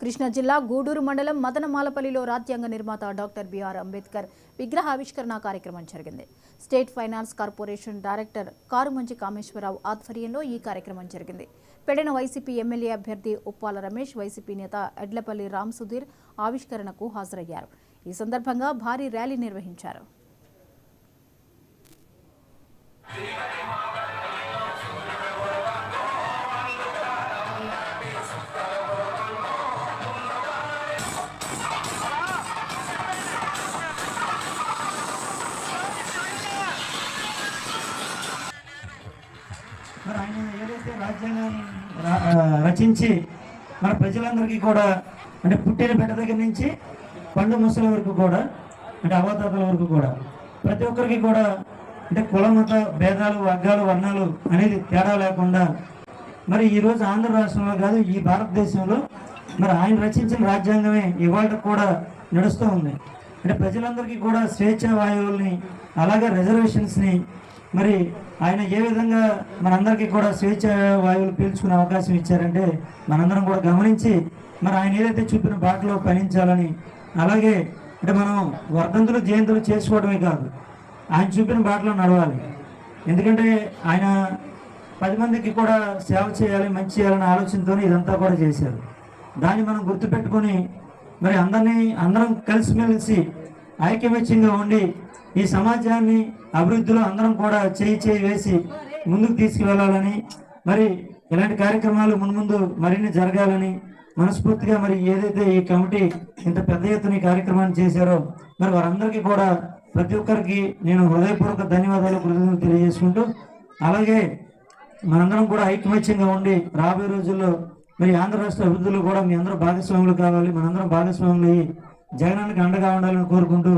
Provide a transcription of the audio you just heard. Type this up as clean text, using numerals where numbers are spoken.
కృష్ణా జిల్లా గూడూరు మండలం మదనమాలపల్లిలో రాజ్యాంగ నిర్మాత డాక్టర్ బిఆర్ అంబేద్కర్ విగ్రహావిష్కరణ కార్యక్రమం జరిగింది. State finance corporation director Karumanchi Kameswara Rao ఆధ్వర్యంలో ఈ కార్యక్రమం జరిగింది. పెడన వైసీపీ ఎమ్మెల్యే అభ్యర్థి ఉప్పాల రమేష్, వైసీపీ నేత ఎడ్లపల్లి రామ్ సుధీర్ ఆవిష్కరణకు హాజరయ్యారు. ఈ సందర్భంగా భారీ ర్యాలీ నిర్వహించారు. మరి ఆయన ఏదైతే రాజ్యాంగాన్ని రచించి మన ప్రజలందరికీ కూడా అంటే పుట్టిన బిడ్డ దగ్గర నుంచి పండు ముసలి వరకు కూడా అంటే అవతాతల వరకు కూడా ప్రతి ఒక్కరికి కూడా అంటే కుల మత భేదాలు, వర్గాలు, వర్ణాలు అనేది తేడా లేకుండా మరి ఈరోజు ఆంధ్ర రాష్ట్రంలో కాదు ఈ భారతదేశంలో మరి ఆయన రచించిన రాజ్యాంగమే ఇవాళ కూడా నడుస్తూ ఉంది. అంటే ప్రజలందరికీ కూడా స్వేచ్ఛ వాయువుల్ని అలాగే రిజర్వేషన్స్ని మరి ఆయన ఏ విధంగా మనందరికీ కూడా స్వేచ్ఛ వాయువులు పీల్చుకునే అవకాశం ఇచ్చారంటే మనందరం కూడా గమనించి మరి ఆయన ఏదైతే చూపిన బాటలో పయనించాలని, అలాగే అంటే మనం వర్ధంతులు జయంతులు చేసుకోవడమే కాదు ఆయన చూపిన బాటలో నడవాలి. ఎందుకంటే ఆయన 10 మందికి కూడా సేవ చేయాలి, మంచి చేయాలనే ఆలోచనతో ఇదంతా కూడా చేశారు. దాన్ని మనం గుర్తుపెట్టుకొని మరి అందరం కలిసిమెలిసి ఐక్యమత్యంగా ఉండి ఈ సమాజాన్ని అభివృద్ధిలో అందరం కూడా చేయి వేసి ముందుకు తీసుకువెళ్ళాలని, మరి ఇలాంటి కార్యక్రమాలు మున్ముందు మరిన్ని జరగాలని మనస్ఫూర్తిగా మరి ఏదైతే ఈ కమిటీ ఇంత పెద్ద ఎత్తున ఈ కార్యక్రమాన్ని చేశారో మరి వారందరికీ కూడా ప్రతి ఒక్కరికి నేను హృదయపూర్వక ధన్యవాదాలు, కృతజ్ఞతలు తెలియజేసుకుంటూ, అలాగే మనందరం కూడా ఐకమత్యంగా ఉండి రాబోయే రోజుల్లో మరి ఆంధ్ర రాష్ట్ర అభివృద్ధిలో కూడా మీ అందరూ భాగస్వాములు కావాలి, మనందరం భాగస్వాములు అయ్యి జగనానికి అండగా ఉండాలని కోరుకుంటూ